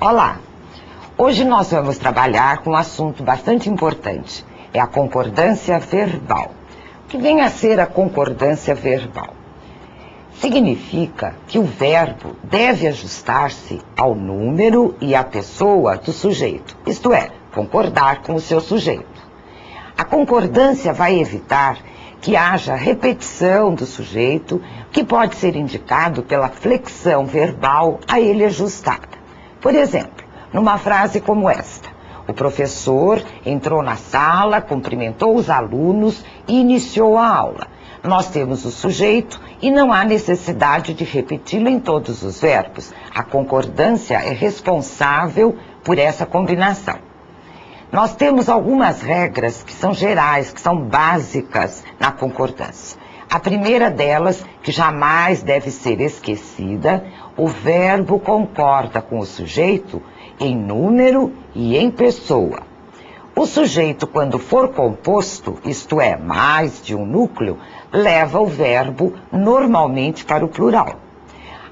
Olá! Hoje nós vamos trabalhar com um assunto bastante importante, é a concordância verbal. O que vem a ser a concordância verbal? Significa que o verbo deve ajustar-se ao número e à pessoa do sujeito, isto é, concordar com o seu sujeito. A concordância vai evitar que haja repetição do sujeito, que pode ser indicado pela flexão verbal a ele ajustada. Por exemplo, numa frase como esta: o professor entrou na sala, cumprimentou os alunos e iniciou a aula. Nós temos o sujeito e não há necessidade de repeti-lo em todos os verbos. A concordância é responsável por essa combinação. Nós temos algumas regras que são gerais, que são básicas na concordância. A primeira delas, que jamais deve ser esquecida: o verbo concorda com o sujeito em número e em pessoa. O sujeito, quando for composto, isto é, mais de um núcleo, leva o verbo normalmente para o plural.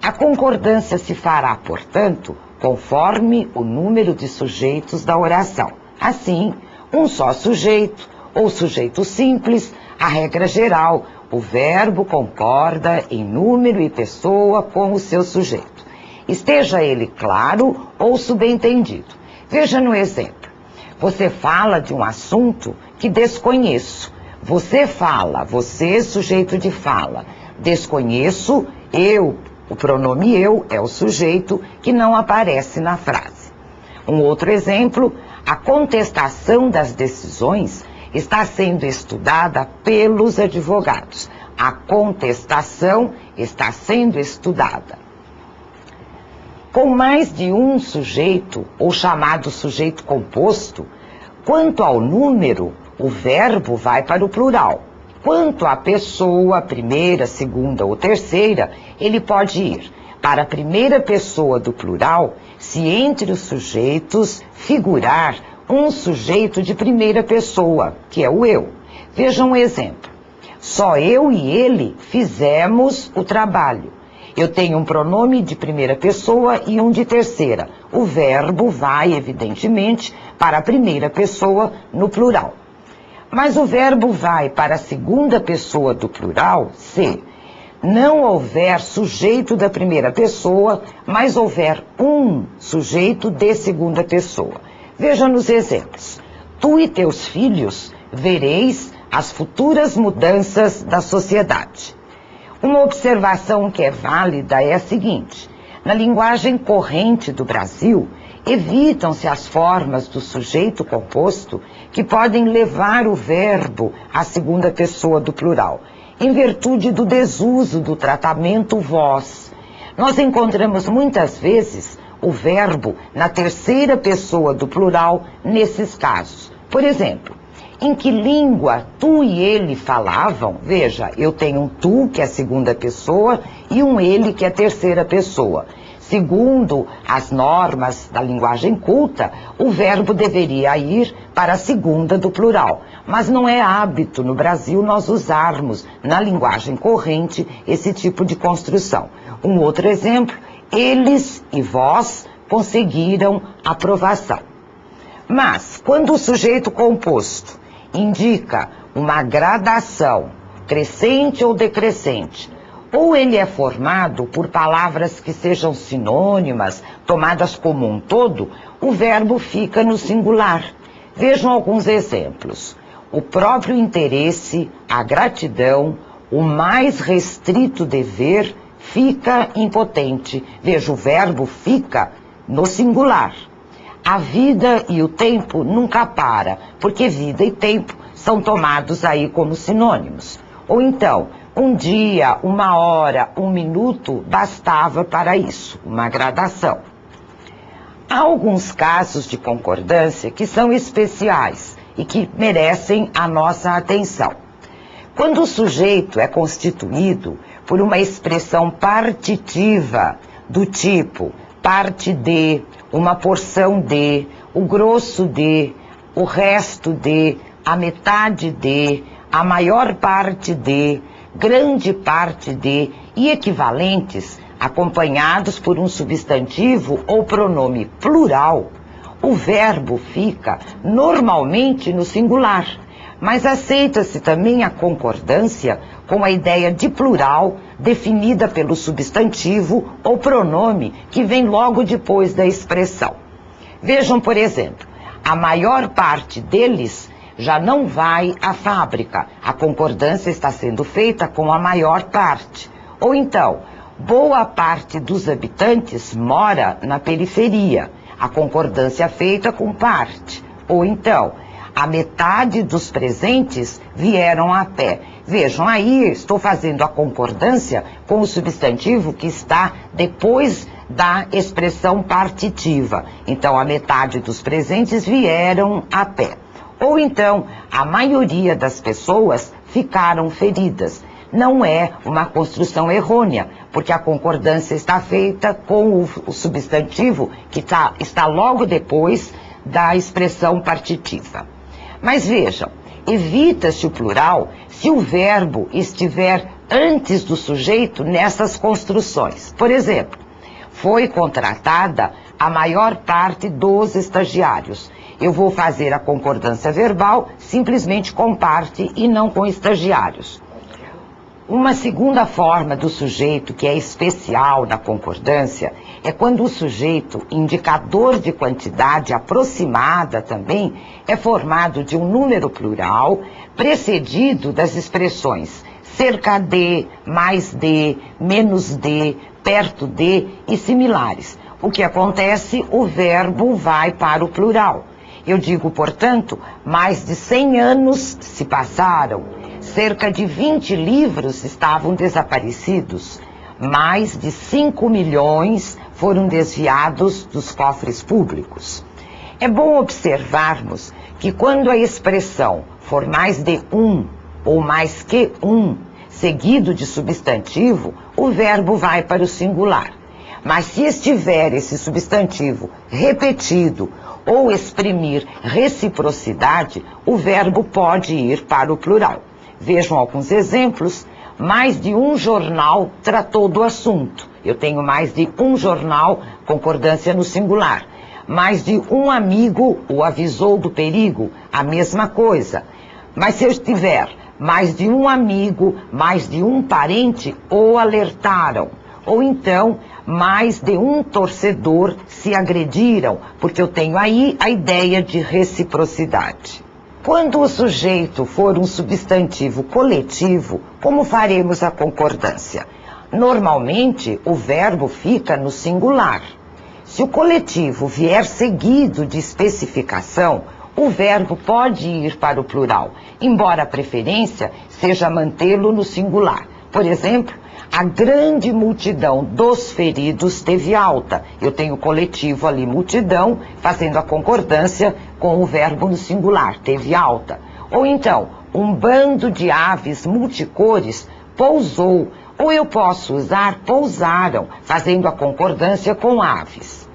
A concordância se fará, portanto, conforme o número de sujeitos da oração. Assim, um só sujeito ou sujeito simples, a regra geral: o verbo concorda em número e pessoa com o seu sujeito. Esteja ele claro ou subentendido. Veja no exemplo. Você fala de um assunto que desconheço. Você fala, você, sujeito de fala. Desconheço, eu, o pronome eu é o sujeito que não aparece na frase. Um outro exemplo: a contestação das decisões está sendo estudada pelos advogados. A contestação está sendo estudada. Com mais de um sujeito, ou chamado sujeito composto, quanto ao número, o verbo vai para o plural. Quanto à pessoa, primeira, segunda ou terceira, ele pode ir para a primeira pessoa do plural se entre os sujeitos figurar um sujeito de primeira pessoa, que é o eu. Veja um exemplo. Só eu e ele fizemos o trabalho. Eu tenho um pronome de primeira pessoa e um de terceira. O verbo vai, evidentemente, para a primeira pessoa no plural. Mas o verbo vai para a segunda pessoa do plural se não houver sujeito da primeira pessoa, mas houver um sujeito de segunda pessoa. Veja nos exemplos. Tu e teus filhos vereis as futuras mudanças da sociedade. Uma observação que é válida é a seguinte: na linguagem corrente do Brasil, evitam-se as formas do sujeito composto que podem levar o verbo à segunda pessoa do plural, em virtude do desuso do tratamento vós. Nós encontramos muitas vezes o verbo na terceira pessoa do plural nesses casos. Por exemplo, em que língua tu e ele falavam? Veja, eu tenho um tu, que é a segunda pessoa, e um ele, que é a terceira pessoa. Segundo as normas da linguagem culta, o verbo deveria ir para a segunda do plural. Mas não é hábito no Brasil nós usarmos na linguagem corrente esse tipo de construção. Um outro exemplo: eles e vós conseguiram aprovação. Mas, quando o sujeito composto indica uma gradação, crescente ou decrescente, ou ele é formado por palavras que sejam sinônimas, tomadas como um todo, o verbo fica no singular. Vejam alguns exemplos. O próprio interesse, a gratidão, o mais restrito dever fica impotente. Veja, o verbo fica no singular. A vida e o tempo nunca para, porque vida e tempo são tomados aí como sinônimos. Ou então, um dia, uma hora, um minuto bastava para isso, uma gradação. Há alguns casos de concordância que são especiais e que merecem a nossa atenção. Quando o sujeito é constituído por uma expressão partitiva do tipo parte de, uma porção de, o grosso de, o resto de, a metade de, a maior parte de, grande parte de e equivalentes, acompanhados por um substantivo ou pronome plural, o verbo fica normalmente no singular, mas aceita-se também a concordância com a ideia de plural definida pelo substantivo ou pronome que vem logo depois da expressão. Vejam, por exemplo, a maior parte deles já não vai à fábrica. A concordância está sendo feita com a maior parte. Ou então, boa parte dos habitantes mora na periferia. A concordância é feita com parte. Ou então, a metade dos presentes vieram a pé. Vejam, aí estou fazendo a concordância com o substantivo que está depois da expressão partitiva. Então, a metade dos presentes vieram a pé. Ou então, a maioria das pessoas ficaram feridas. Não é uma construção errônea, porque a concordância está feita com o substantivo que está logo depois da expressão partitiva. Mas vejam, evita-se o plural se o verbo estiver antes do sujeito nessas construções. Por exemplo, foi contratada a maior parte dos estagiários. Eu vou fazer a concordância verbal simplesmente com parte e não com estagiários. Uma segunda forma do sujeito que é especial na concordância é quando o sujeito, indicador de quantidade aproximada também, é formado de um número plural precedido das expressões cerca de, mais de, menos de, perto de e similares. O que acontece? O verbo vai para o plural. Eu digo, portanto, mais de 100 anos se passaram, cerca de 20 livros estavam desaparecidos, mais de 5 milhões foram desviados dos cofres públicos. É bom observarmos que quando a expressão for mais de um ou mais que um, seguido de substantivo, o verbo vai para o singular. Mas se estiver esse substantivo repetido ou exprimir reciprocidade, o verbo pode ir para o plural. Vejam alguns exemplos. Mais de um jornal tratou do assunto. Eu tenho mais de um jornal, concordância no singular. Mais de um amigo o avisou do perigo, a mesma coisa. Mas se eu tiver mais de um amigo, mais de um parente o alertaram. Ou então, mais de um torcedor se agrediram, porque eu tenho aí a ideia de reciprocidade. Quando o sujeito for um substantivo coletivo, como faremos a concordância? Normalmente, o verbo fica no singular. Se o coletivo vier seguido de especificação, o verbo pode ir para o plural, embora a preferência seja mantê-lo no singular. Por exemplo, a grande multidão dos feridos teve alta. Eu tenho coletivo ali, multidão, fazendo a concordância com o verbo no singular, teve alta. Ou então, um bando de aves multicores pousou. Ou eu posso usar pousaram, fazendo a concordância com aves.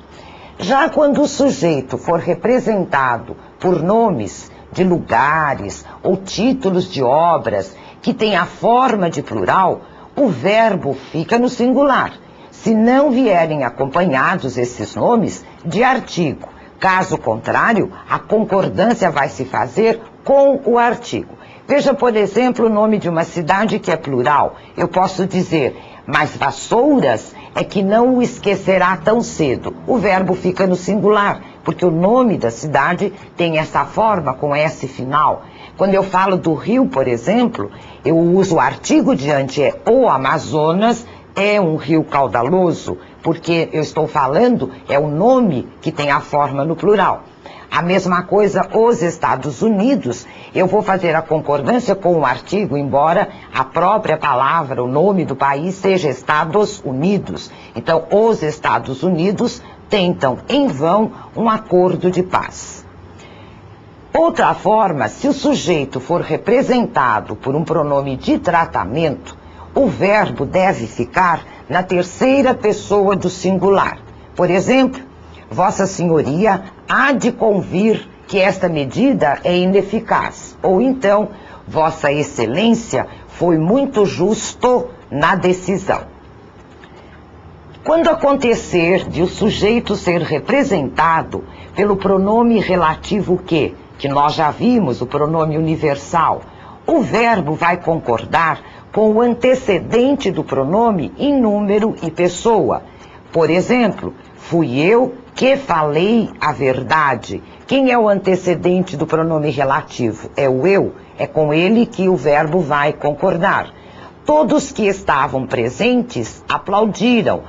Já quando o sujeito for representado por nomes de lugares ou títulos de obras que têm a forma de plural, o verbo fica no singular, se não vierem acompanhados esses nomes de artigo. Caso contrário, a concordância vai se fazer com o artigo. Veja, por exemplo, o nome de uma cidade que é plural. Eu posso dizer, mas Vassouras é que não o esquecerá tão cedo. O verbo fica no singular, porque o nome da cidade tem essa forma com S final. Quando eu falo do rio, por exemplo, eu uso o artigo diante, é o Amazonas, é um rio caudaloso, porque eu estou falando, é o nome que tem a forma no plural. A mesma coisa, os Estados Unidos, eu vou fazer a concordância com o artigo, embora a própria palavra, o nome do país seja Estados Unidos. Então, os Estados Unidos tentam, em vão, um acordo de paz. Outra forma, se o sujeito for representado por um pronome de tratamento, o verbo deve ficar na terceira pessoa do singular. Por exemplo, Vossa Senhoria há de convir que esta medida é ineficaz. Ou então, Vossa Excelência foi muito justo na decisão. Quando acontecer de o sujeito ser representado pelo pronome relativo que nós já vimos, o pronome universal, o verbo vai concordar com o antecedente do pronome em número e pessoa. Por exemplo, fui eu que falei a verdade. Quem é o antecedente do pronome relativo? É o eu. É com ele que o verbo vai concordar. Todos que estavam presentes aplaudiram.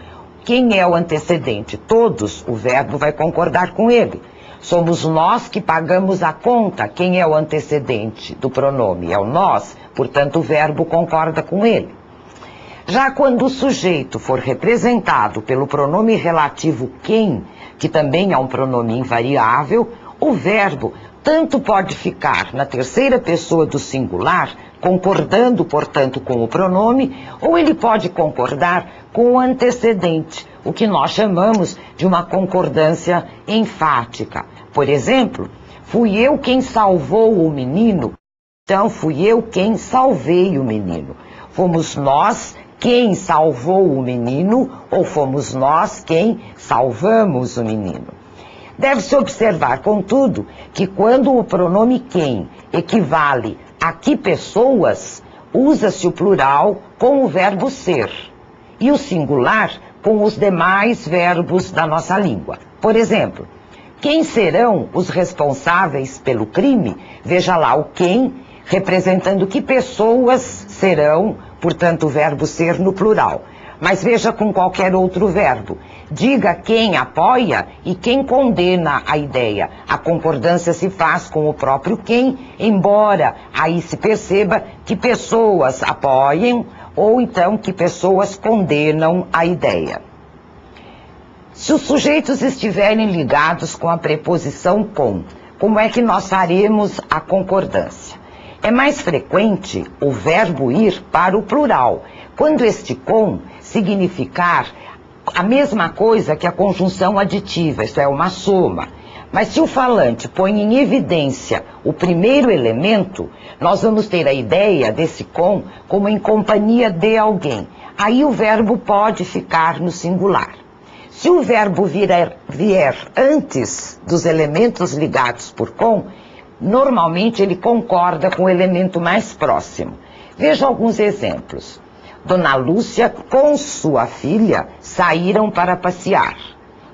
Quem é o antecedente? Todos. O verbo vai concordar com ele. Somos nós que pagamos a conta. Quem é o antecedente do pronome? É o nós. Portanto, o verbo concorda com ele. Já quando o sujeito for representado pelo pronome relativo quem, que também é um pronome invariável, o verbo tanto pode ficar na terceira pessoa do singular, concordando, portanto, com o pronome, ou ele pode concordar com o antecedente, o que nós chamamos de uma concordância enfática. Por exemplo, fui eu quem salvou o menino, então fui eu quem salvei o menino. Fomos nós quem salvou o menino, ou fomos nós quem salvamos o menino. Deve-se observar, contudo, que quando o pronome quem equivale a que pessoas, usa-se o plural com o verbo ser, e o singular com os demais verbos da nossa língua. Por exemplo, quem serão os responsáveis pelo crime? Veja lá o quem, representando que pessoas serão, portanto, o verbo ser no plural. Mas veja com qualquer outro verbo. Diga quem apoia e quem condena a ideia. A concordância se faz com o próprio quem, embora aí se perceba que pessoas apoiem ou então que pessoas condenam a ideia. Se os sujeitos estiverem ligados com a preposição com, como é que nós faremos a concordância? É mais frequente o verbo ir para o plural, quando este com significar a mesma coisa que a conjunção aditiva, isto é, uma soma. Mas se o falante põe em evidência o primeiro elemento, nós vamos ter a ideia desse com como em companhia de alguém. Aí o verbo pode ficar no singular. Se o verbo vier antes dos elementos ligados por com, normalmente ele concorda com o elemento mais próximo. Veja alguns exemplos. Dona Lúcia com sua filha saíram para passear.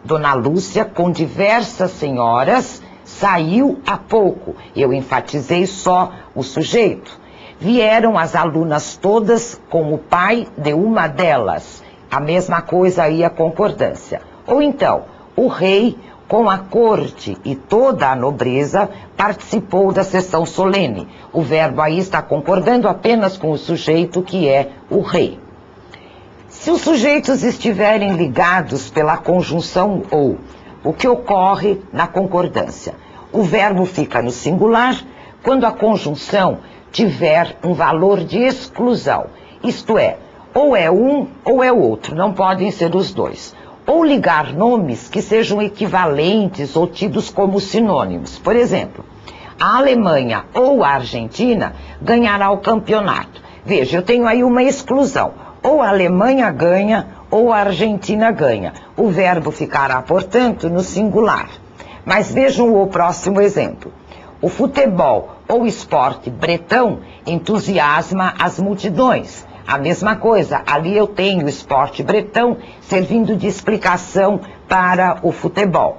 Dona Lúcia com diversas senhoras saiu há pouco. Eu enfatizei só o sujeito. Vieram as alunas todas com o pai de uma delas. A mesma coisa aí a concordância. Ou então, o rei com a corte e toda a nobreza participou da sessão solene. O verbo aí está concordando apenas com o sujeito que é o rei. Se os sujeitos estiverem ligados pela conjunção ou, o que ocorre na concordância? O verbo fica no singular quando a conjunção tiver um valor de exclusão. Isto é, ou é um ou é o outro, não podem ser os dois. Ou ligar nomes que sejam equivalentes ou tidos como sinônimos. Por exemplo, a Alemanha ou a Argentina ganhará o campeonato. Veja, eu tenho aí uma exclusão. Ou a Alemanha ganha ou a Argentina ganha. O verbo ficará, portanto, no singular. Mas vejam o próximo exemplo. O futebol ou esporte bretão entusiasma as multidões. A mesma coisa, ali eu tenho o esporte bretão servindo de explicação para o futebol.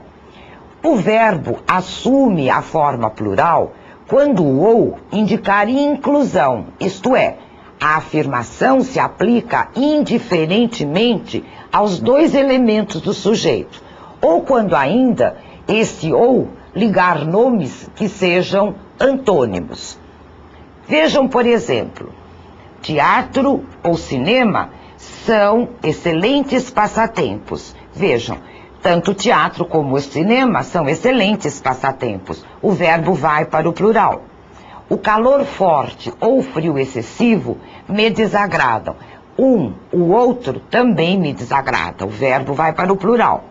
O verbo assume a forma plural quando o ou indicar inclusão, isto é, a afirmação se aplica indiferentemente aos dois elementos do sujeito, ou quando ainda esse ou ligar nomes que sejam antônimos. Vejam, por exemplo, teatro ou cinema são excelentes passatempos. Vejam, tanto o teatro como o cinema são excelentes passatempos. O verbo vai para o plural. O calor forte ou o frio excessivo me desagradam. O outro também me desagrada. O verbo vai para o plural.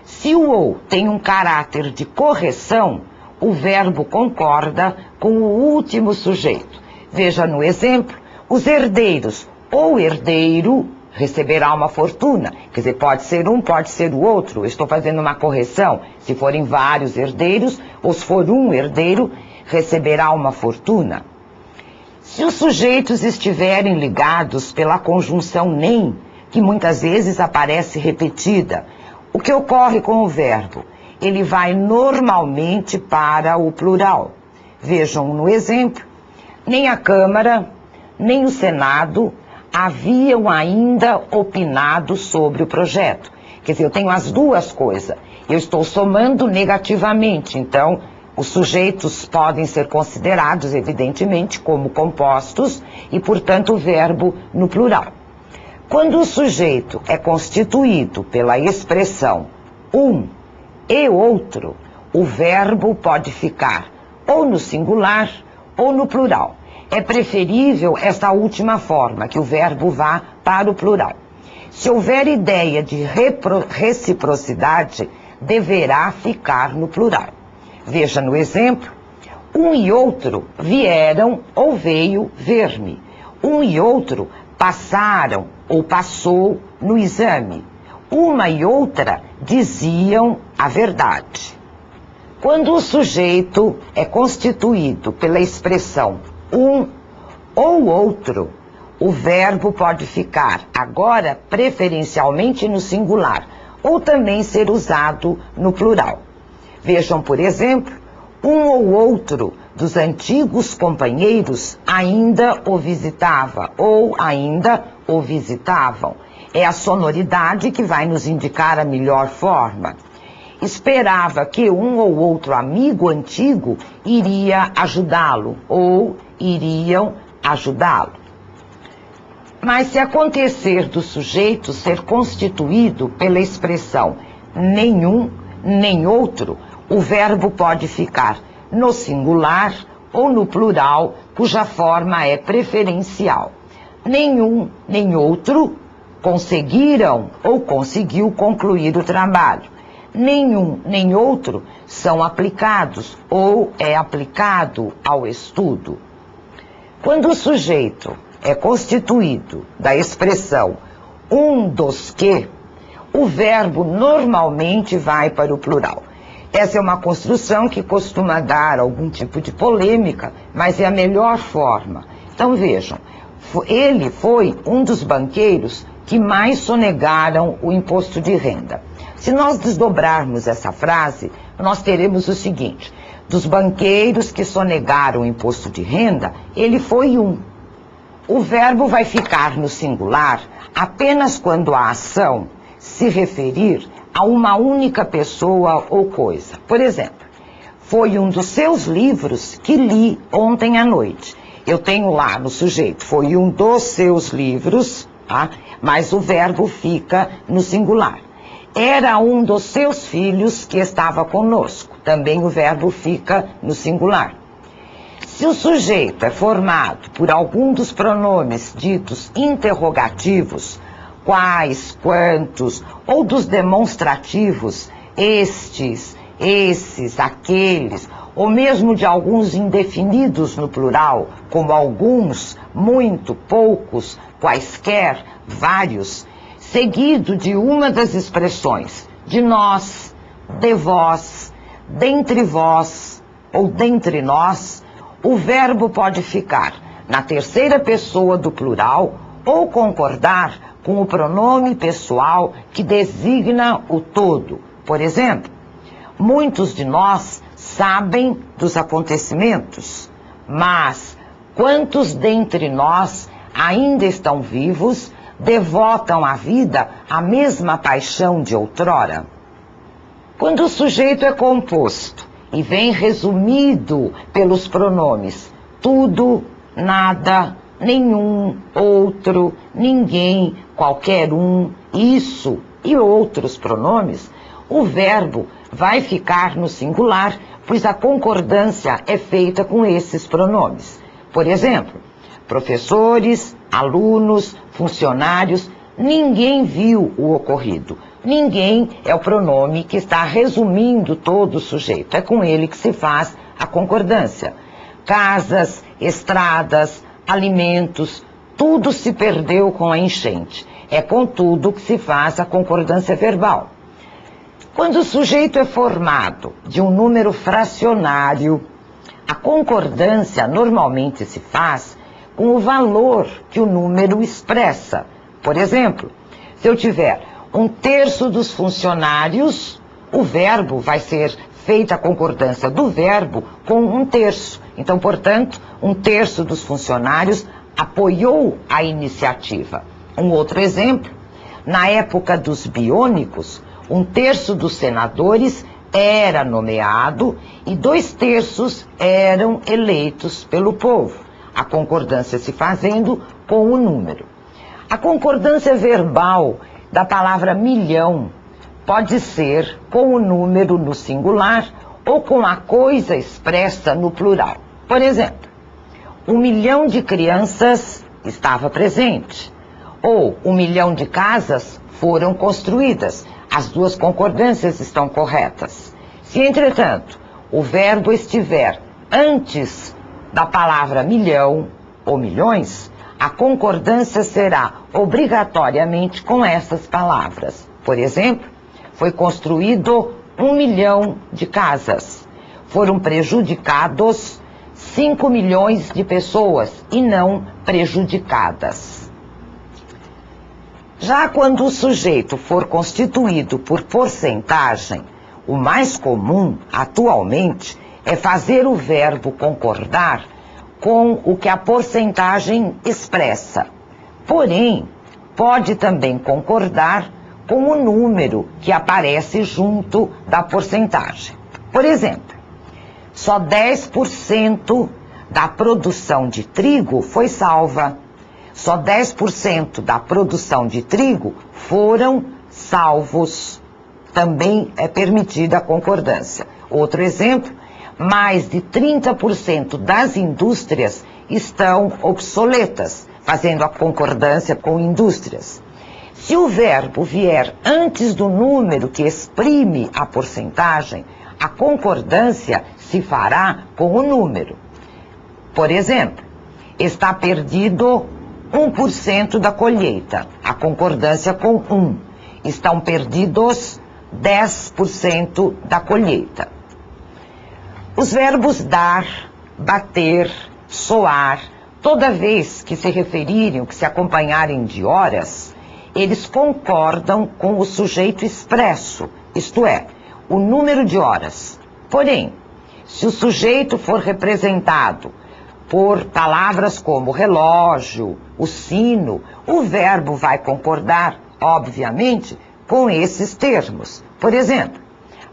Se o ou tem um caráter de correção, o verbo concorda com o último sujeito. Veja no exemplo, os herdeiros ou herdeiro receberá uma fortuna. Quer dizer, pode ser um, pode ser o outro. Eu estou fazendo uma correção. Se forem vários herdeiros, ou se for um herdeiro, receberá uma fortuna. Se os sujeitos estiverem ligados pela conjunção nem, que muitas vezes aparece repetida, o que ocorre com o verbo? Ele vai normalmente para o plural. Vejam no exemplo, nem a Câmara, nem o Senado haviam ainda opinado sobre o projeto. Quer dizer, eu tenho as duas coisas. Eu estou somando negativamente, então os sujeitos podem ser considerados, evidentemente, como compostos e, portanto, o verbo no plural. Quando o sujeito é constituído pela expressão um e outro, o verbo pode ficar ou no singular ou no plural. É preferível esta última forma, que o verbo vá para o plural. Se houver ideia de reciprocidade, deverá ficar no plural. Veja no exemplo, um e outro vieram ou veio ver-me. Um e outro passaram ou passou no exame. Uma e outra diziam a verdade. Quando o sujeito é constituído pela expressão um ou outro, o verbo pode ficar agora preferencialmente no singular, ou também ser usado no plural. Vejam, por exemplo, um ou outro dos antigos companheiros ainda o visitava, ou ainda o visitavam. É a sonoridade que vai nos indicar a melhor forma. Esperava que um ou outro amigo antigo iria ajudá-lo, ou iriam ajudá-lo. Mas se acontecer do sujeito ser constituído pela expressão nenhum, nem outro, o verbo pode ficar no singular ou no plural, cuja forma é preferencial. Nenhum, nem outro conseguiram ou conseguiu concluir o trabalho. Nenhum, nem outro são aplicados ou é aplicado ao estudo. Quando o sujeito é constituído da expressão um dos que, o verbo normalmente vai para o plural. Essa é uma construção que costuma dar algum tipo de polêmica, mas é a melhor forma. Então vejam, ele foi um dos banqueiros que mais sonegaram o imposto de renda. Se nós desdobrarmos essa frase, nós teremos o seguinte: dos banqueiros que sonegaram o imposto de renda, ele foi um. O verbo vai ficar no singular apenas quando a ação se referir a uma única pessoa ou coisa. Por exemplo, foi um dos seus livros que li ontem à noite. Eu tenho lá no sujeito, foi um dos seus livros, tá? Mas o verbo fica no singular. Era um dos seus filhos que estava conosco. Também o verbo fica no singular. Se o sujeito é formado por algum dos pronomes ditos interrogativos, quais, quantos, ou dos demonstrativos, estes, esses, aqueles, ou mesmo de alguns indefinidos no plural, como alguns, muito, poucos, quaisquer, vários, seguido de uma das expressões de nós, de vós, dentre vós ou dentre nós, o verbo pode ficar na terceira pessoa do plural ou concordar com o pronome pessoal que designa o todo. Por exemplo, muitos de nós sabem dos acontecimentos, mas quantos dentre nós ainda estão vivos, devotam à vida a mesma paixão de outrora? Quando o sujeito é composto e vem resumido pelos pronomes tudo, nada, nenhum, outro, ninguém, qualquer um, isso e outros pronomes, o verbo vai ficar no singular, pois a concordância é feita com esses pronomes. Por exemplo, professores, alunos, funcionários, ninguém viu o ocorrido. Ninguém é o pronome que está resumindo todo o sujeito. É com ele que se faz a concordância. Casas, estradas, alimentos, tudo se perdeu com a enchente. É com tudo que se faz a concordância verbal. Quando o sujeito é formado de um número fracionário, a concordância normalmente se faz com o valor que o número expressa. Por exemplo, se eu tiver 1/3 dos funcionários, o verbo vai ser feita a concordância do verbo com 1/3. Então, portanto, 1/3 dos funcionários apoiou a iniciativa. Um outro exemplo, na época dos biônicos, 1/3 dos senadores era nomeado e 2/3 eram eleitos pelo povo. A concordância se fazendo com o número. A concordância verbal da palavra milhão pode ser com o número no singular ou com a coisa expressa no plural. Por exemplo, 1 milhão de crianças estava presente. Ou 1 milhão de casas foram construídas. As duas concordâncias estão corretas. Se, entretanto, o verbo estiver antes da palavra milhão ou milhões, a concordância será obrigatoriamente com essas palavras. Por exemplo, foi construído 1 milhão de casas. Foram prejudicados 5 milhões de pessoas e não prejudicadas. Já quando o sujeito for constituído por porcentagem, o mais comum, atualmente, é fazer o verbo concordar com o que a porcentagem expressa. Porém, pode também concordar com o número que aparece junto da porcentagem. Por exemplo, só 10% da produção de trigo foi salva. Só 10% da produção de trigo foram salvos. Também é permitida a concordância. Outro exemplo, mais de 30% das indústrias estão obsoletas, fazendo a concordância com indústrias. Se o verbo vier antes do número que exprime a porcentagem, a concordância se fará com o número. Por exemplo, está perdido 1% da colheita, a concordância com 1. Estão perdidos 10% da colheita. Os verbos dar, bater, soar, toda vez que se referirem, que se acompanharem de horas, eles concordam com o sujeito expresso, isto é, o número de horas. Porém, se o sujeito for representado por palavras como relógio, o sino, o verbo vai concordar, obviamente, com esses termos. Por exemplo,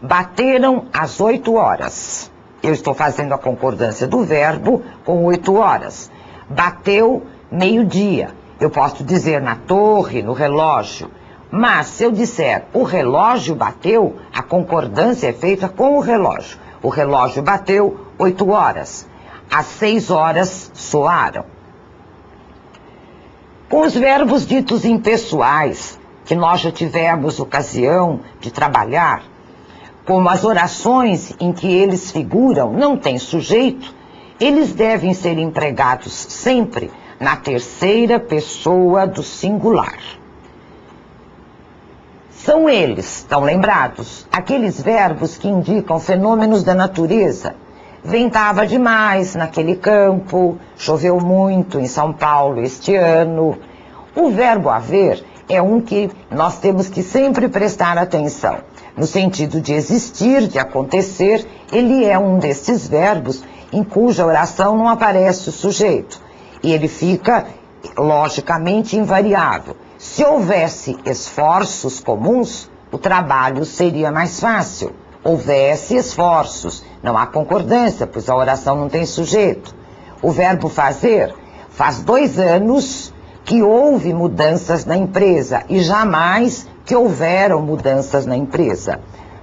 bateram às 8 horas. Eu estou fazendo a concordância do verbo com 8 horas. Bateu meio-dia. Eu posso dizer na torre, no relógio. Mas se eu disser o relógio bateu, a concordância é feita com o relógio. O relógio bateu 8 horas. Às 6 horas soaram. Com os verbos ditos impessoais, que nós já tivemos ocasião de trabalhar, como as orações em que eles figuram não têm sujeito, eles devem ser empregados sempre na terceira pessoa do singular. São eles, estão lembrados, aqueles verbos que indicam fenômenos da natureza. Ventava demais naquele campo, choveu muito em São Paulo este ano. O verbo haver é um que nós temos que sempre prestar atenção. No sentido de existir, de acontecer, ele é um desses verbos em cuja oração não aparece o sujeito. E ele fica, logicamente, invariável. Se houvesse esforços comuns, o trabalho seria mais fácil. Houvesse esforços, não há concordância, pois a oração não tem sujeito. O verbo fazer, faz 2 anos que houve mudanças na empresa e jamais que houveram mudanças na empresa.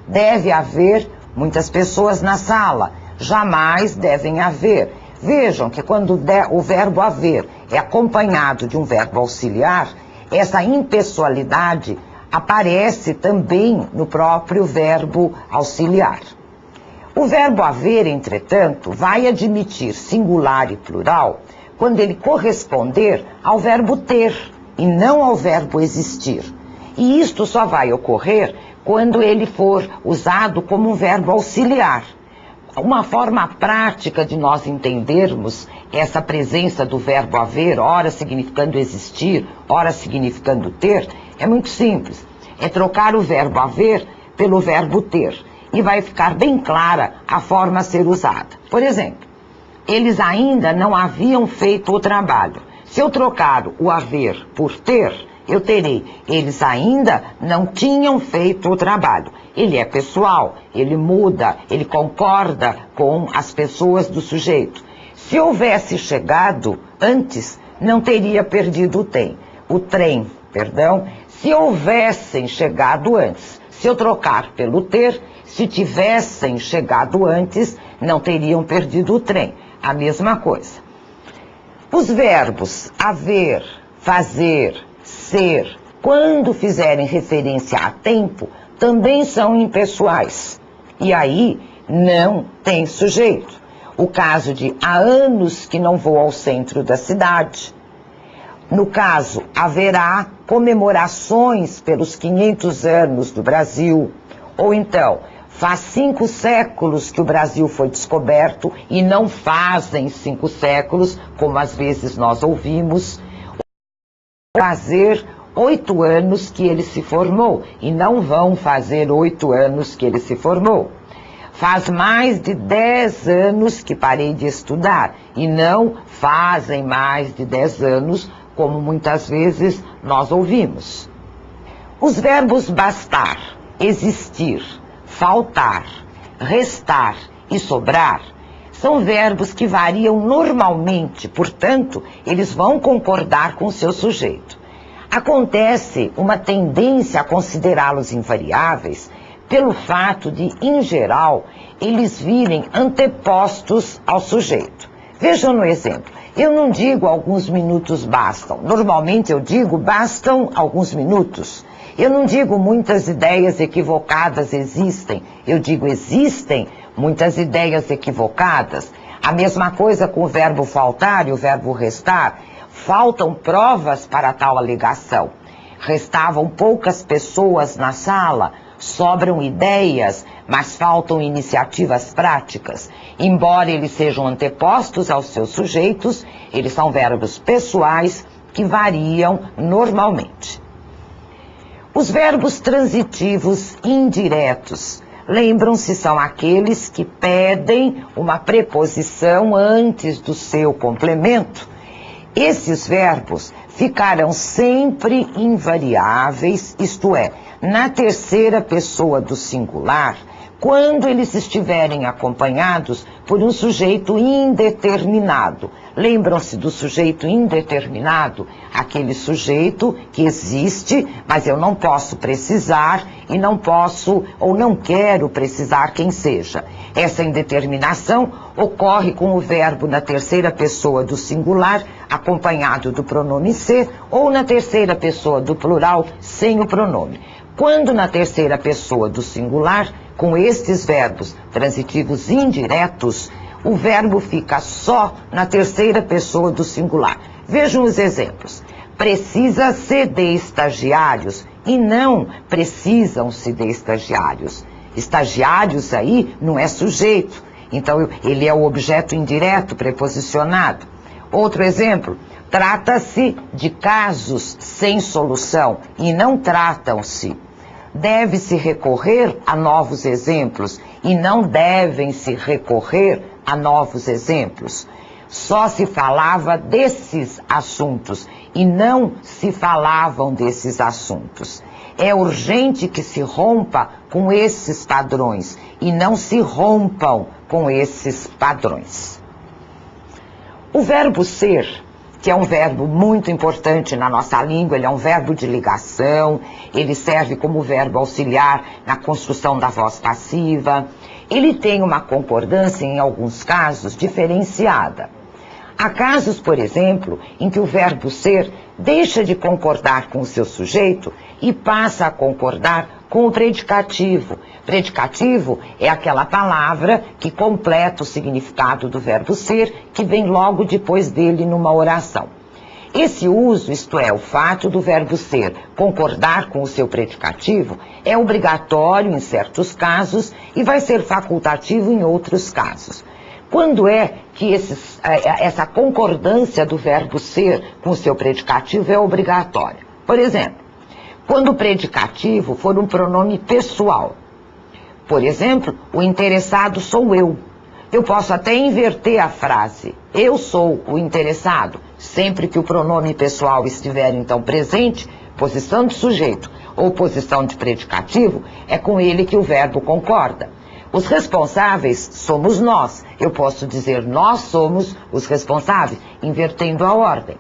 Deve haver muitas pessoas na sala, jamais devem haver. Vejam que quando o verbo haver é acompanhado de um verbo auxiliar, essa impessoalidade aparece também no próprio verbo auxiliar. O verbo haver, entretanto, vai admitir singular e plural quando ele corresponder ao verbo ter, e não ao verbo existir. E isto só vai ocorrer quando ele for usado como um verbo auxiliar. Uma forma prática de nós entendermos essa presença do verbo haver, ora significando existir, ora significando ter, é muito simples. É trocar o verbo haver pelo verbo ter. E vai ficar bem clara a forma a ser usada. Por exemplo, eles ainda não haviam feito o trabalho. Se eu trocar o haver por ter, eu terei, eles ainda não tinham feito o trabalho. Ele é pessoal, ele muda, ele concorda com as pessoas do sujeito. Se houvesse chegado antes, não teria perdido o trem. Se houvessem chegado antes, se eu trocar pelo ter, se tivessem chegado antes, não teriam perdido o trem. A mesma coisa. Os verbos haver, fazer, ser, quando fizerem referência a tempo, também são impessoais. E aí não tem sujeito. O caso de há anos que não vou ao centro da cidade. No caso, haverá comemorações pelos 500 anos do Brasil. Ou então, faz 5 séculos que o Brasil foi descoberto e não fazem 5 séculos, como às vezes nós ouvimos. Fazer 8 anos que ele se formou e não vão fazer 8 anos que ele se formou. Faz mais de 10 anos que parei de estudar e não fazem mais de 10 anos, como muitas vezes nós ouvimos. Os verbos bastar, existir, faltar, restar e sobrar são verbos que variam normalmente, portanto, eles vão concordar com o seu sujeito. Acontece uma tendência a considerá-los invariáveis pelo fato de, em geral, eles virem antepostos ao sujeito. Vejam no exemplo. Eu não digo alguns minutos bastam. Normalmente eu digo bastam alguns minutos. Eu não digo muitas ideias equivocadas existem. Eu digo existem muitas ideias equivocadas. A mesma coisa com o verbo faltar e o verbo restar. Faltam provas para tal alegação. Restavam poucas pessoas na sala. Sobram ideias, mas faltam iniciativas práticas. Embora eles sejam antepostos aos seus sujeitos, eles são verbos pessoais que variam normalmente. Os verbos transitivos indiretos, lembram-se, são aqueles que pedem uma preposição antes do seu complemento. Esses verbos ficarão sempre invariáveis, isto é, na terceira pessoa do singular, quando eles estiverem acompanhados por um sujeito indeterminado. Lembram-se do sujeito indeterminado? Aquele sujeito que existe, mas eu não posso precisar e não posso ou não quero precisar quem seja. Essa indeterminação ocorre com o verbo na terceira pessoa do singular, acompanhado do pronome ser, ou na terceira pessoa do plural, sem o pronome. Quando na terceira pessoa do singular, com estes verbos transitivos indiretos, o verbo fica só na terceira pessoa do singular. Vejam os exemplos. Precisa-se de estagiários e não precisam-se de estagiários. Estagiários aí não é sujeito, então ele é o objeto indireto preposicionado. Outro exemplo, trata-se de casos sem solução e não tratam-se. Deve-se recorrer a novos exemplos e não devem-se recorrer a novos exemplos. Só se falava desses assuntos e não se falavam desses assuntos. É urgente que se rompa com esses padrões e não se rompam com esses padrões. O verbo ser, que é um verbo muito importante na nossa língua, ele é um verbo de ligação, ele serve como verbo auxiliar na construção da voz passiva. Ele tem uma concordância, em alguns casos, diferenciada. Há casos, por exemplo, em que o verbo ser deixa de concordar com o seu sujeito e passa a concordar com o predicativo. Predicativo é aquela palavra que completa o significado do verbo ser, que vem logo depois dele numa oração. Esse uso, isto é, o fato do verbo ser concordar com o seu predicativo, é obrigatório em certos casos e vai ser facultativo em outros casos. Quando é que essa concordância do verbo ser com o seu predicativo é obrigatória? Por exemplo, quando o predicativo for um pronome pessoal. Por exemplo, o interessado sou eu. Eu posso até inverter a frase. Eu sou o interessado. Sempre que o pronome pessoal estiver, então, presente, posição de sujeito ou posição de predicativo, é com ele que o verbo concorda. Os responsáveis somos nós. Eu posso dizer nós somos os responsáveis, invertendo a ordem.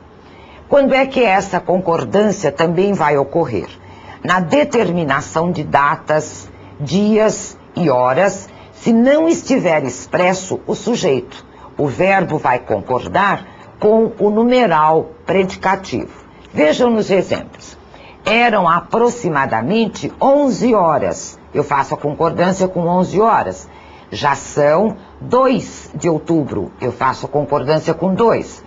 Quando é que essa concordância também vai ocorrer? Na determinação de datas, dias e horas, se não estiver expresso o sujeito. O verbo vai concordar com o numeral predicativo. Vejam nos exemplos. Eram aproximadamente 11 horas. Eu faço a concordância com 11 horas. Já são 2 de outubro. Eu faço a concordância com 2.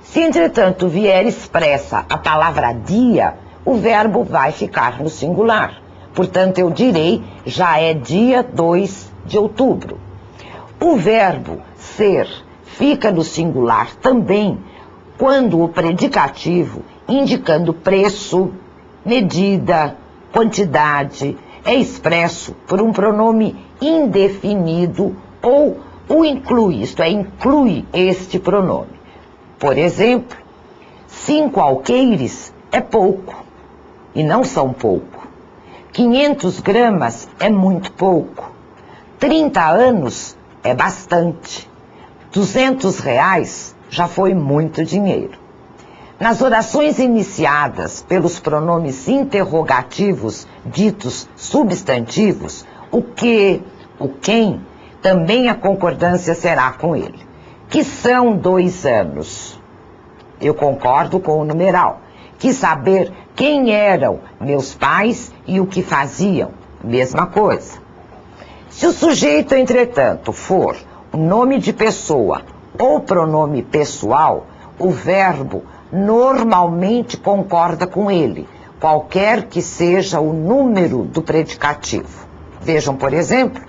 Se, entretanto, vier expressa a palavra dia, o verbo vai ficar no singular. Portanto, eu direi, já é dia 2 de outubro. O verbo ser fica no singular também quando o predicativo, indicando preço, medida, quantidade, é expresso por um pronome indefinido ou o inclui, isto é, inclui este pronome. Por exemplo, 5 alqueires é pouco, e não são pouco. 500 gramas é muito pouco. 30 anos é bastante. 200 reais já foi muito dinheiro. Nas orações iniciadas pelos pronomes interrogativos, ditos substantivos, o que, o quem, também a concordância será com ele. Que são 2 anos? Eu concordo com o numeral. Quis saber quem eram meus pais e o que faziam. Mesma coisa. Se o sujeito, entretanto, for o nome de pessoa ou pronome pessoal, o verbo normalmente concorda com ele, qualquer que seja o número do predicativo. Vejam, por exemplo,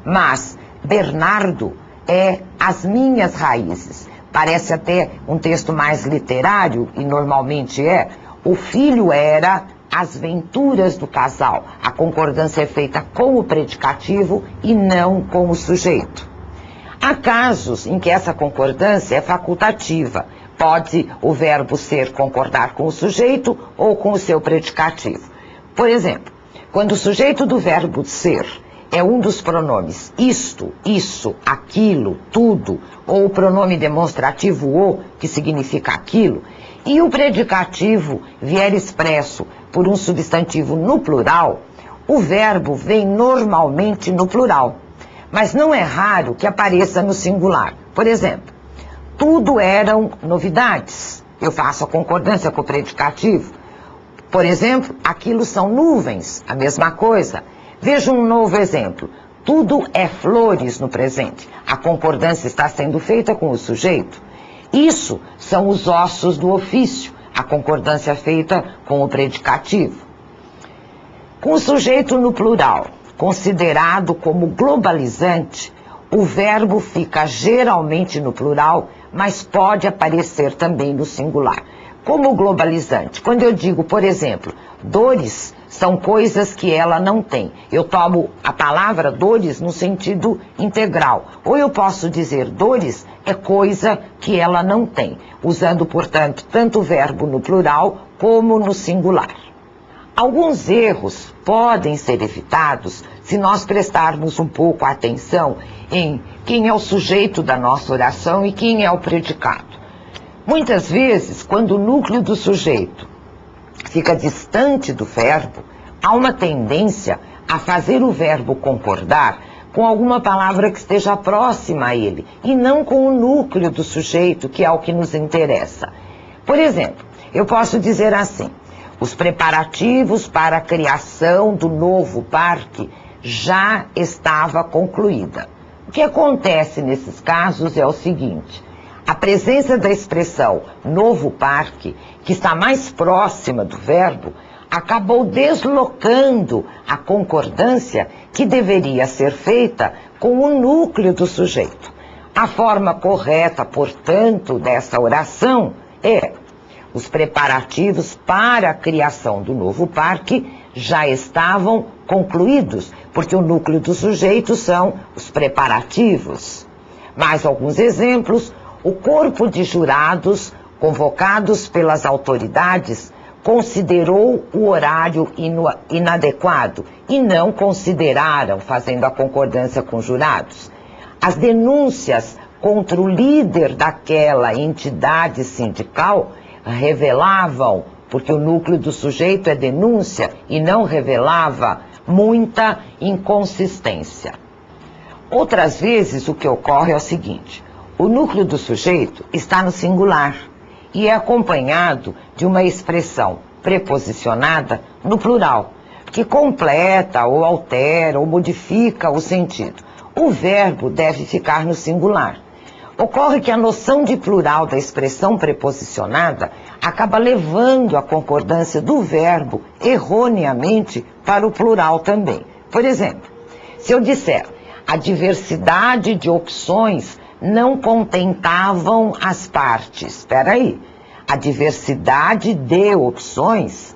mas Bernardo é as minhas raízes. Parece até um texto mais literário, e normalmente é. O filho era as venturas do casal. A concordância é feita com o predicativo e não com o sujeito. Há casos em que essa concordância é facultativa. Pode o verbo ser concordar com o sujeito ou com o seu predicativo. Por exemplo, quando o sujeito do verbo ser é um dos pronomes isto, isso, aquilo, tudo, ou o pronome demonstrativo o, que significa aquilo, e o predicativo vier expresso por um substantivo no plural, o verbo vem normalmente no plural. Mas não é raro que apareça no singular. Por exemplo, tudo eram novidades. Eu faço a concordância com o predicativo. Por exemplo, aquilo são nuvens, a mesma coisa. Veja um novo exemplo. Tudo é flores no presente. A concordância está sendo feita com o sujeito. Isso são os ossos do ofício. A concordância é feita com o predicativo. Com o sujeito no plural, considerado como globalizante, o verbo fica geralmente no plural, mas pode aparecer também no singular. Como globalizante, quando eu digo, por exemplo, dores são coisas que ela não tem. Eu tomo a palavra dores no sentido integral. Ou eu posso dizer dores é coisa que ela não tem, usando, portanto, tanto o verbo no plural como no singular. Alguns erros podem ser evitados se nós prestarmos um pouco atenção em quem é o sujeito da nossa oração e quem é o predicado. Muitas vezes, quando o núcleo do sujeito fica distante do verbo, há uma tendência a fazer o verbo concordar com alguma palavra que esteja próxima a ele, e não com o núcleo do sujeito, que é o que nos interessa. Por exemplo, eu posso dizer assim: os preparativos para a criação do novo parque já estava concluída. O que acontece nesses casos é o seguinte: A presença da expressão novo parque, que está mais próxima do verbo, acabou deslocando a concordância que deveria ser feita com o núcleo do sujeito. A forma correta, portanto, dessa oração é: os preparativos para a criação do novo parque já estavam concluídos, porque o núcleo do sujeito são os preparativos. Mais alguns exemplos: o corpo de jurados, convocados pelas autoridades, considerou o horário inadequado e não consideraram, fazendo a concordância com os jurados. As denúncias contra o líder daquela entidade sindical revelavam, porque o núcleo do sujeito é denúncia e não revelava, muita inconsistência. Outras vezes o que ocorre é o seguinte: o núcleo do sujeito está no singular e é acompanhado de uma expressão preposicionada no plural, que completa ou altera ou modifica o sentido. O verbo deve ficar no singular. Ocorre que a noção de plural da expressão preposicionada acaba levando a concordância do verbo erroneamente para o plural também. Por exemplo, se eu disser: a diversidade de opções não contentavam as partes. Espera aí. A diversidade de opções,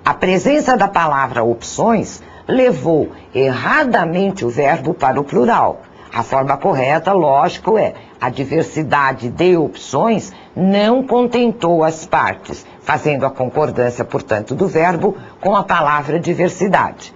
a presença da palavra opções levou erradamente o verbo para o plural. A forma correta, lógico, é: a diversidade de opções não contentou as partes, fazendo a concordância, portanto, do verbo com a palavra diversidade.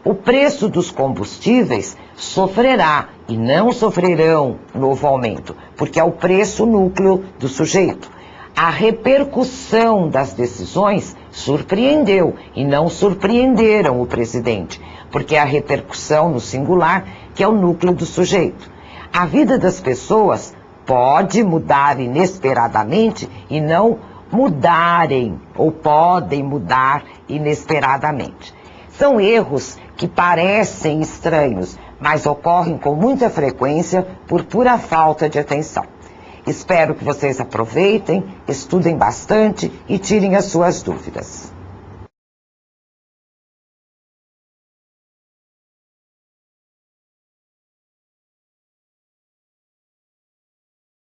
O preço dos combustíveis sofrerá e não sofrerão novo aumento, porque é o preço núcleo do sujeito. A repercussão das decisões surpreendeu e não surpreenderam o presidente, porque é a repercussão no singular que é o núcleo do sujeito. A vida das pessoas pode mudar inesperadamente e não mudarem, ou podem mudar inesperadamente. São erros que parecem estranhos, mas ocorrem com muita frequência por pura falta de atenção. Espero que vocês aproveitem, estudem bastante e tirem as suas dúvidas.